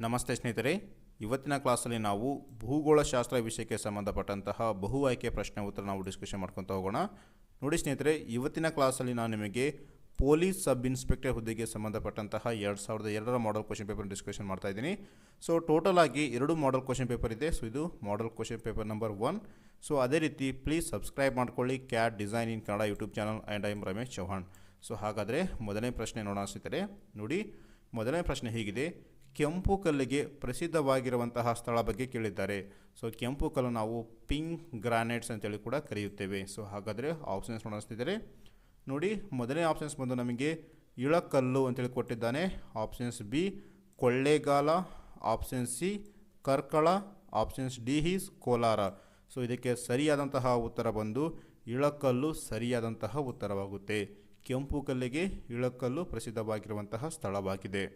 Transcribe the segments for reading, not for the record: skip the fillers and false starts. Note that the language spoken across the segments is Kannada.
ನಮಸ್ತೆ ಸ್ನೇಹಿತರೆ, ಇವತ್ತಿನ ಕ್ಲಾಸಲ್ಲಿ ನಾವು ಭೂಗೋಳಶಾಸ್ತ್ರ ವಿಷಯಕ್ಕೆ ಸಂಬಂಧಪಟ್ಟಂತಹ ಬಹು ಆಯ್ಕೆ ಪ್ರಶ್ನೆ ಉತ್ತರ ನಾವು ಡಿಸ್ಕಷನ್ ಮಾಡ್ಕೊತಾ ಹೋಗೋಣ. ನೋಡಿ ಸ್ನೇಹಿತರೆ, ಇವತ್ತಿನ ಕ್ಲಾಸಲ್ಲಿ ನಾನು ನಿಮಗೆ ಪೊಲೀಸ್ ಸಬ್ ಇನ್ಸ್ಪೆಕ್ಟರ್ ಹುದ್ದೆಗೆ ಸಂಬಂಧಪಟ್ಟಂತಹ 2002ರ ಮಾಡೆಲ್ ಕ್ವಶನ್ ಪೇಪರ್ ಡಿಸ್ಕಷನ್ ಮಾಡ್ತಾ ಇದ್ದೀನಿ. ಸೊ ಟೋಟಲ್ ಆಗಿ 2 ಮಾಡೆಲ್ ಕ್ವಶನ್ ಪೇಪರ್ ಇದೆ. ಸೊ ಇದು model question paper number 1. So ಅದೇ ರೀತಿ ಪ್ಲೀಸ್ ಸಬ್ಸ್ಕ್ರೈಬ್ ಮಾಡ್ಕೊಳ್ಳಿ cat design in Kannada YouTube channel and I am Ramesh Chauhan. So ಹಾಗಾದರೆ ಮೊದಲನೇ ಪ್ರಶ್ನೆ ನೋಡೋಣ ಸ್ನೇಹಿತರೆ. ನೋಡಿ, ಮೊದಲನೇ ಪ್ರಶ್ನೆ ಹೀಗಿದೆ: ಕೆಂಪು ಕಲ್ಲಿಗೆ ಪ್ರಸಿದ್ಧವಾಗಿರುವಂತಹ ಸ್ಥಳ ಬಗ್ಗೆ ಕೇಳಿದ್ದಾರೆ. ಸೊ ಕೆಂಪು ಕಲ್ಲು ನಾವು ಪಿಂಕ್ ಗ್ರಾನೈಟ್ಸ್ ಅಂತೇಳಿ ಕೂಡ ಕರೆಯುತ್ತೇವೆ. ಸೊ ಹಾಗಾದರೆ ಆಪ್ಷನ್ಸ್ ನೋಡಿಸ್ತಿದ್ದಾರೆ. ನೋಡಿ, ಮೊದಲನೇ ಆಪ್ಷನ್ಸ್ ಬಂದು ನಮಗೆ ಇಳಕಲ್ಲು ಅಂತೇಳಿ ಕೊಟ್ಟಿದ್ದಾನೆ. Options B Kollegal, option C Karkala, options D is Kolar. So ಇದಕ್ಕೆ ಸರಿಯಾದಂತಹ ಉತ್ತರ ಬಂದು ಇಳಕಲ್ಲು ಸರಿಯಾದಂತಹ ಉತ್ತರವಾಗುತ್ತೆ. ಕೆಂಪು ಕಲ್ಲಿಗೆ ಇಳಕಲ್ಲು ಪ್ರಸಿದ್ಧವಾಗಿರುವಂತಹ ಸ್ಥಳವಾಗಿದೆ.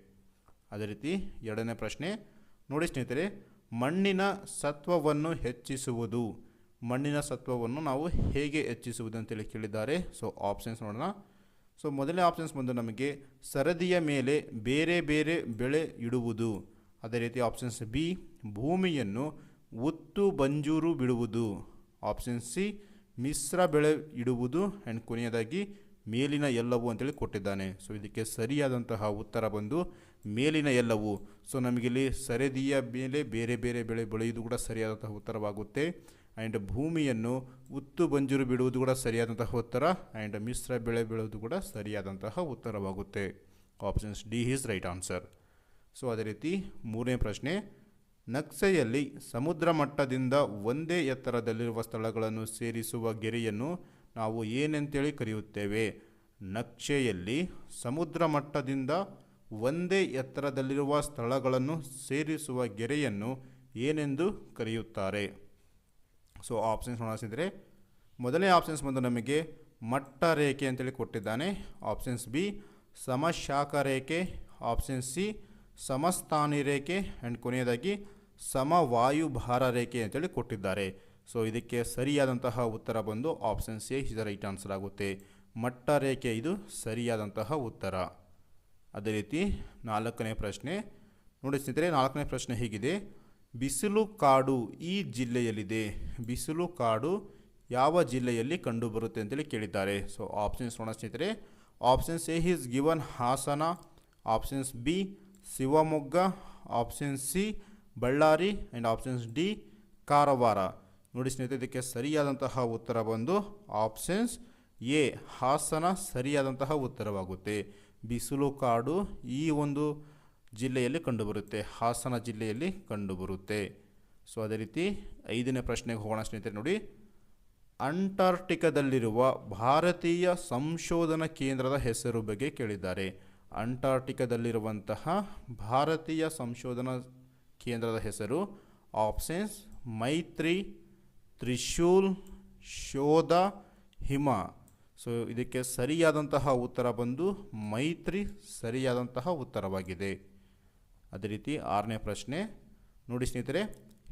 ಅದೇ ರೀತಿ ಎರಡನೇ ಪ್ರಶ್ನೆ ನೋಡಿ ಸ್ನೇಹಿತರೆ, ಮಣ್ಣಿನ ಸತ್ವವನ್ನು ಹೆಚ್ಚಿಸುವುದು. ಮಣ್ಣಿನ ಸತ್ವವನ್ನು ನಾವು ಹೇಗೆ ಹೆಚ್ಚಿಸುವುದು ಅಂತೇಳಿ ಕೇಳಿದ್ದಾರೆ. ಸೊ ಆಪ್ಷನ್ಸ್ ನೋಡೋಣ. ಸೊ ಮೊದಲನೇ ಆಪ್ಷನ್ಸ್ ಬಂದು ನಮಗೆ ಸರದಿಯ ಮೇಲೆ ಬೇರೆ ಬೇರೆ ಬೆಳೆ ಇಡುವುದು. ಅದೇ ರೀತಿ ಆಪ್ಷನ್ಸ್ ಬಿ ಭೂಮಿಯನ್ನು ಉತ್ತು ಬಂಜೂರು ಬಿಡುವುದು. ಆಪ್ಷನ್ ಸಿ ಮಿಶ್ರ ಬೆಳೆ ಇಡುವುದು. ಆ್ಯಂಡ್ ಕೊನೆಯದಾಗಿ ಮೇಲಿನ ಎಲ್ಲವೂ ಅಂತೇಳಿ ಕೊಟ್ಟಿದ್ದಾನೆ. ಸೊ ಇದಕ್ಕೆ ಸರಿಯಾದಂತಹ ಉತ್ತರ ಬಂದು ಮೇಲಿನ ಎಲ್ಲವೂ. ಸೊ ನಮಗಿಲ್ಲಿ ಸರದಿಯ ಮೇಲೆ ಬೇರೆ ಬೇರೆ ಬೆಳೆ ಬೆಳೆಯುವುದು ಕೂಡ ಸರಿಯಾದಂತಹ ಉತ್ತರವಾಗುತ್ತೆ. ಆ್ಯಂಡ್ ಭೂಮಿಯನ್ನು ಉತ್ತು ಬಂಜೂರು ಬಿಡುವುದು ಕೂಡ ಸರಿಯಾದಂತಹ ಉತ್ತರ. ಆ್ಯಂಡ್ ಮಿಶ್ರ ಬೆಳೆ ಬೆಳೆಯುವುದು ಕೂಡ ಸರಿಯಾದಂತಹ ಉತ್ತರವಾಗುತ್ತೆ. Options D is right answer. So ಅದೇ ರೀತಿ ಮೂರನೇ ಪ್ರಶ್ನೆ, ನಕ್ಷೆಯಲ್ಲಿ ಸಮುದ್ರ ಮಟ್ಟದಿಂದ ಒಂದೇ ಎತ್ತರದಲ್ಲಿರುವ ಸ್ಥಳಗಳನ್ನು ಸೇರಿಸುವ ಗೆರೆಯನ್ನು ನಾವು ಏನಂತೇಳಿ ಕರೆಯುತ್ತೇವೆ? ನಕ್ಷೆಯಲ್ಲಿ ಸಮುದ್ರ ಮಟ್ಟದಿಂದ ಒಂದೇ ಎತ್ತರದಲ್ಲಿರುವ ಸ್ಥಳಗಳನ್ನು ಸೇರಿಸುವ ಗೆರೆಯನ್ನು ಏನೆಂದು ಕರೆಯುತ್ತಾರೆ? ಸೊ ಆಪ್ಷನ್ಸ್ ನೋಡಿಸಿದರೆ ಮೊದಲನೇ ಆಪ್ಷನ್ಸ್ ಬಂದು ನಮಗೆ ಮಟ್ಟ ರೇಖೆ ಅಂತೇಳಿ ಕೊಟ್ಟಿದ್ದಾನೆ. ಆಪ್ಷನ್ಸ್ ಬಿ ಸಮಶಾಖ ರೇಖೆ, ಆಪ್ಷನ್ ಸಿ ಸಮಸ್ಥಾನಿ ರೇಖೆ, ಆ್ಯಂಡ್ ಕೊನೆಯದಾಗಿ ಸಮವಾಯುಭಾರ ರೇಖೆ ಅಂತೇಳಿ ಕೊಟ್ಟಿದ್ದಾರೆ. ಸೊ ಇದಕ್ಕೆ ಸರಿಯಾದಂತಹ ಉತ್ತರ ಬಂದು option C is the right answer ಆಗುತ್ತೆ. ಮಟ್ಟ ರೇಖೆ ಇದು ಸರಿಯಾದಂತಹ ಉತ್ತರ. ಅದೇ ರೀತಿ ನಾಲ್ಕನೇ ಪ್ರಶ್ನೆ ನೋಡಿ ಸ್ನೇಹಿತರೆ, ನಾಲ್ಕನೇ ಪ್ರಶ್ನೆ ಹೀಗಿದೆ: ಬಿಸಿಲು ಕಾಡು ಈ ಜಿಲ್ಲೆಯಲ್ಲಿದೆ. ಬಿಸಿಲು ಕಾಡು ಯಾವ ಜಿಲ್ಲೆಯಲ್ಲಿ ಕಂಡುಬರುತ್ತೆ ಅಂತೇಳಿ ಕೇಳಿದ್ದಾರೆ. ಸೊ ಆಪ್ಷನ್ಸ್ ನೋಡೋಣ ಸ್ನೇಹಿತರೆ. Options A is given Hassan, options B Shivamogga, option C Ballari, and options D Karwar. ನೋಡಿ ಸ್ನೇಹಿತರೆ, ಇದಕ್ಕೆ ಸರಿಯಾದಂತಹ ಉತ್ತರ ಬಂದು ಆಪ್ಷನ್ಸ್ ಎ ಹಾಸನ ಸರಿಯಾದಂತಹ ಉತ್ತರವಾಗುತ್ತೆ. ಬಿಸಿಲು ಕಾಡು ಈ ಒಂದು ಜಿಲ್ಲೆಯಲ್ಲಿ ಕಂಡುಬರುತ್ತೆ, ಹಾಸನ ಜಿಲ್ಲೆಯಲ್ಲಿ ಕಂಡುಬರುತ್ತೆ. ಸೊ ಅದೇ ರೀತಿ ಐದನೇ ಪ್ರಶ್ನೆಗೆ ಹೋಗೋಣ ಸ್ನೇಹಿತರೆ. ನೋಡಿ, ಅಂಟಾರ್ಟಿಕಾದಲ್ಲಿರುವ ಭಾರತೀಯ ಸಂಶೋಧನಾ ಕೇಂದ್ರದ ಹೆಸರು ಬಗ್ಗೆ ಕೇಳಿದ್ದಾರೆ. ಅಂಟಾರ್ಟಿಕಾದಲ್ಲಿರುವಂತಹ ಭಾರತೀಯ ಸಂಶೋಧನಾ ಕೇಂದ್ರದ ಹೆಸರು ಆಪ್ಷನ್ಸ್ ಮೈತ್ರಿ, ತ್ರಿಶೂಲ್, ಶೋಧ, ಹಿಮ. ಸೊ ಇದಕ್ಕೆ ಸರಿಯಾದಂತಹ ಉತ್ತರ ಬಂದು ಮೈತ್ರಿ ಸರಿಯಾದಂತಹ ಉತ್ತರವಾಗಿದೆ. ಅದೇ ರೀತಿ ಆರನೇ ಪ್ರಶ್ನೆ ನೋಡಿ ಸ್ನೇಹಿತರೆ,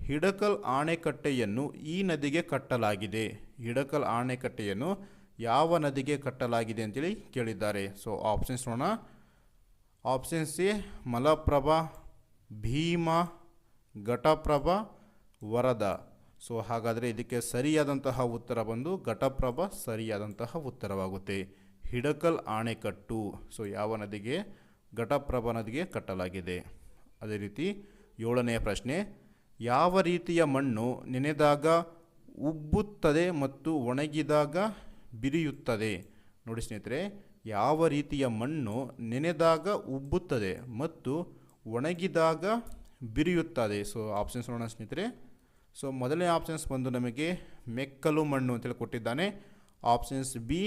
ಹಿಡಕಲ್ ಆಣೆಕಟ್ಟೆಯನ್ನು ಈ ನದಿಗೆ ಕಟ್ಟಲಾಗಿದೆ. ಹಿಡಕಲ್ ಆಣೆಕಟ್ಟೆಯನ್ನು ಯಾವ ನದಿಗೆ ಕಟ್ಟಲಾಗಿದೆ ಅಂತೇಳಿ ಕೇಳಿದ್ದಾರೆ. ಸೊ ಆಪ್ಷನ್ಸ್ ನೋಡೋಣ. Option C Malaprabha, Bhima, Ghataprabha, Varada. So ಹಾಗಾದರೆ ಇದಕ್ಕೆ ಸರಿಯಾದಂತಹ ಉತ್ತರ ಬಂದು ಘಟಪ್ರಭಾ ಸರಿಯಾದಂತಹ ಉತ್ತರವಾಗುತ್ತೆ. ಹಿಡಕಲ್ ಆಣೆಕಟ್ಟು ಸೊ ಯಾವ ನದಿಗೆ? ಘಟಪ್ರಭಾ ನದಿಗೆ ಕಟ್ಟಲಾಗಿದೆ. ಅದೇ ರೀತಿ ಏಳನೆಯ ಪ್ರಶ್ನೆ, ಯಾವ ರೀತಿಯ ಮಣ್ಣು ನೆನೆದಾಗ ಉಬ್ಬುತ್ತದೆ ಮತ್ತು ಒಣಗಿದಾಗ ಬಿರಿಯುತ್ತದೆ? ನೋಡಿ ಸ್ನೇಹಿತರೆ, ಯಾವ ರೀತಿಯ ಮಣ್ಣು ನೆನೆದಾಗ ಉಬ್ಬುತ್ತದೆ ಮತ್ತು ಒಣಗಿದಾಗ ಬಿರಿಯುತ್ತದೆ? ಸೊ ಆಪ್ಷನ್ಸ್ ನೋಡೋಣ ಸ್ನೇಹಿತರೆ. ಸೊ ಮೊದಲನೇ ಆಪ್ಷನ್ಸ್ ಬಂದು ನಮಗೆ ಮೆಕ್ಕಲು ಮಣ್ಣು ಅಂತೇಳಿ ಕೊಟ್ಟಿದ್ದಾನೆ. ಆಪ್ಷನ್ಸ್ ಬಿ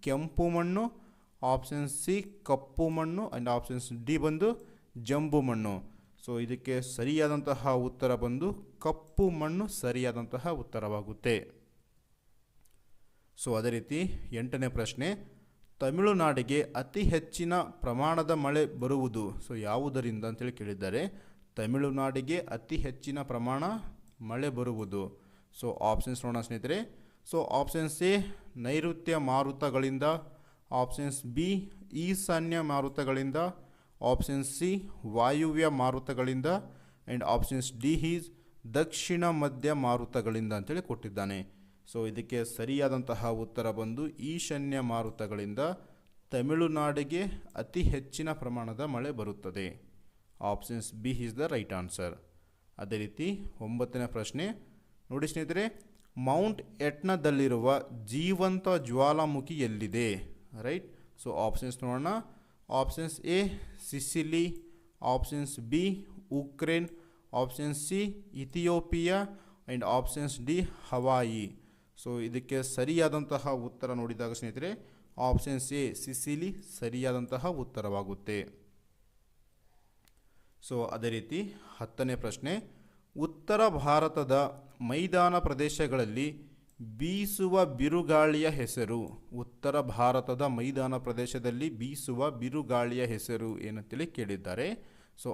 ಕೆಂಪು ಮಣ್ಣು, ಆಪ್ಷನ್ಸ್ ಸಿ ಕಪ್ಪು ಮಣ್ಣು, ಆ್ಯಂಡ್ ಆಪ್ಷನ್ಸ್ ಡಿ ಬಂದು ಜಂಬು ಮಣ್ಣು. ಸೊ ಇದಕ್ಕೆ ಸರಿಯಾದಂತಹ ಉತ್ತರ ಬಂದು ಕಪ್ಪು ಮಣ್ಣು ಸರಿಯಾದಂತಹ ಉತ್ತರವಾಗುತ್ತೆ. ಸೊ ಅದೇ ರೀತಿ ಎಂಟನೇ ಪ್ರಶ್ನೆ, ತಮಿಳುನಾಡಿಗೆ ಅತಿ ಹೆಚ್ಚಿನ ಪ್ರಮಾಣದ ಮಳೆ ಬರುವುದು ಸೊ ಯಾವುದರಿಂದ ಅಂತೇಳಿ ಕೇಳಿದ್ದಾರೆ. ತಮಿಳುನಾಡಿಗೆ ಅತಿ ಹೆಚ್ಚಿನ ಪ್ರಮಾಣ ಮಳೆ ಬರುವುದು. ಸೊ ಆಪ್ಷನ್ಸ್ ನೋಡೋಣ ಸ್ನೇಹಿತರೆ. ಸೊ ಆಪ್ಷನ್ಸ್ ಎ ನೈಋತ್ಯ ಮಾರುತಗಳಿಂದ, ಆಪ್ಷನ್ಸ್ ಬಿ ಈಶಾನ್ಯ ಮಾರುತಗಳಿಂದ, ಆಪ್ಷನ್ ಸಿ ವಾಯುವ್ಯ ಮಾರುತಗಳಿಂದ ಆ್ಯಂಡ್ ಆಪ್ಷನ್ಸ್ ಡಿ ಈಸ್ ದಕ್ಷಿಣ ಮಧ್ಯ ಮಾರುತಗಳಿಂದ ಅಂತೇಳಿ ಕೊಟ್ಟಿದ್ದಾನೆ. ಸೊ ಇದಕ್ಕೆ ಸರಿಯಾದಂತಹ ಉತ್ತರ ಬಂದು ಈಶಾನ್ಯ ಮಾರುತಗಳಿಂದ ತಮಿಳುನಾಡಿಗೆ ಅತಿ ಹೆಚ್ಚಿನ ಪ್ರಮಾಣದ ಮಳೆ ಬರುತ್ತದೆ. Options B is the right answer. ಅದೇ ರೀತಿ 9ನೇ ಪ್ರಶ್ನೆ ನೋಡಿ ಸ್ನೇಹಿತರೆ, ಮೌಂಟ್ ಎಟ್ನಾದಲ್ಲಿರುವ ಜೀವಂತ ಜ್ವಾಲಾಮುಖಿ ಎಲ್ಲಿದೆ? ರೈಟ್. ಸೊ ಆಪ್ಷನ್ಸ್ ನೋಡೋಣ. Options A Sicily, options B Ukraine, option C Ethiopia and options D Hawaii. So ಇದಕ್ಕೆ ಸರಿಯಾದಂತಹ ಉತ್ತರ ನೋಡಿದಾಗ ಸ್ನೇಹಿತರೆ ಆಪ್ಷನ್ಸ್ ಎ ಸಿಸಿಲಿ ಸರಿಯಾದಂತಹ ಉತ್ತರವಾಗುತ್ತೆ. ಸೊ ಅದೇ ರೀತಿ 10ನೇ ಪ್ರಶ್ನೆ, ಉತ್ತರ ಭಾರತದ ಮೈದಾನ ಪ್ರದೇಶಗಳಲ್ಲಿ ಬೀಸುವ ಬಿರುಗಾಳಿಯ ಹೆಸರು? ಉತ್ತರ ಭಾರತದ ಮೈದಾನ ಪ್ರದೇಶದಲ್ಲಿ ಬೀಸುವ ಬಿರುಗಾಳಿಯ ಹೆಸರು ಏನಂತೇಳಿ ಕೇಳಿದ್ದಾರೆ. So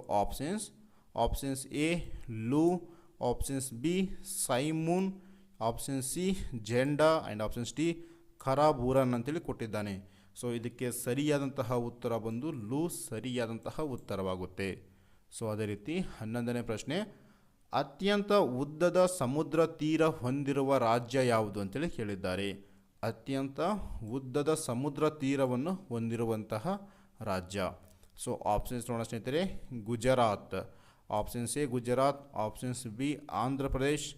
options A Loo, options B simoom, option C ಜೆಂಡಾ ಆ್ಯಂಡ್ ಆಪ್ಷನ್ಸ್ ಡಿ ಖರಾಬೂರನ್ ಅಂತೇಳಿ ಕೊಟ್ಟಿದ್ದಾನೆ. ಸೊ ಇದಕ್ಕೆ ಸರಿಯಾದಂತಹ ಉತ್ತರ ಬಂದು ಲೂ ಸರಿಯಾದಂತಹ ಉತ್ತರವಾಗುತ್ತೆ. ಸೊ ಅದೇ ರೀತಿ 11ನೇ ಪ್ರಶ್ನೆ, ಅತ್ಯಂತ ಉದ್ದದ ಸಮುದ್ರ ತೀರ ಹೊಂದಿರುವ ರಾಜ್ಯ ಯಾವುದು ಅಂತೇಳಿ ಕೇಳಿದ್ದಾರೆ. ಅತ್ಯಂತ ಉದ್ದದ ಸಮುದ್ರ ತೀರವನ್ನು ಹೊಂದಿರುವಂತಹ ರಾಜ್ಯ. ಸೊ ಆಪ್ಷನ್ಸ್ ನೋಡೋಣ ಸ್ನೇಹಿತರೆ. Gujarat, options A Gujarat, options B Andhra Pradesh,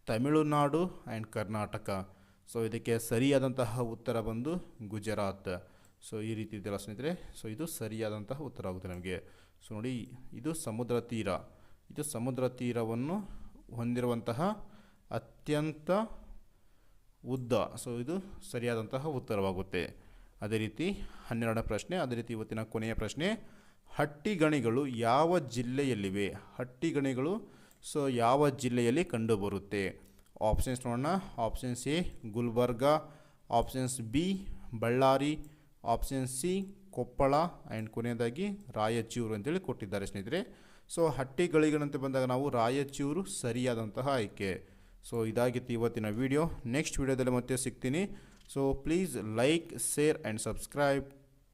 Tamil Nadu and Karnataka. So ಇದಕ್ಕೆ ಸರಿಯಾದಂತಹ ಉತ್ತರ ಬಂದು ಗುಜರಾತ್. ಸೊ ಈ ರೀತಿ ಇದೆಯಲ್ಲ ಸ್ನೇಹಿತರೆ, ಸೊ ಇದು ಸರಿಯಾದಂತಹ ಉತ್ತರ ಆಗುತ್ತೆ ನಮಗೆ. ಸೊ ನೋಡಿ, ಇದು ಸಮುದ್ರ ತೀರ, ಇದು ಸಮುದ್ರ ತೀರವನ್ನು ಹೊಂದಿರುವಂತಹ ಅತ್ಯಂತ ಉದ್ದ. ಸೊ ಇದು ಸರಿಯಾದಂತಹ ಉತ್ತರವಾಗುತ್ತೆ. ಅದೇ ರೀತಿ 12ನೇ ಪ್ರಶ್ನೆ, ಅದೇ ರೀತಿ ಇವತ್ತಿನ ಕೊನೆಯ ಪ್ರಶ್ನೆ, ಹಟ್ಟಿಗಣಿಗಳು ಯಾವ ಜಿಲ್ಲೆಯಲ್ಲಿವೆ? ಹಟ್ಟಿಗಣಿಗಳು ಸೊ ಯಾವ ಜಿಲ್ಲೆಯಲ್ಲಿ ಕಂಡುಬರುತ್ತೆ? ಆಪ್ಷನ್ಸ್ ನೋಡೋಣ. Options A Gulbarga, options B Ballari, option C Koppal and ಕೊನೆಯದಾಗಿ ರಾಯಚೂರು ಅಂತೇಳಿ ಕೊಟ್ಟಿದ್ದಾರೆ ಸ್ನೇಹಿತರೆ. ಸೊ ಹಟ್ಟಿಗಳಿಗಳಂತೆ ಬಂದಾಗ ನಾವು ರಾಯಚೂರು ಸರಿಯಾದಂತಹ ಆಯ್ಕೆ. ಸೊ ಇದಾಗಿತ್ತು ಇವತ್ತಿನ ವಿಡಿಯೋ. ನೆಕ್ಸ್ಟ್ ವಿಡಿಯೋದಲ್ಲಿ ಮತ್ತೆ ಸಿಗ್ತೀನಿ. So please like, share and subscribe.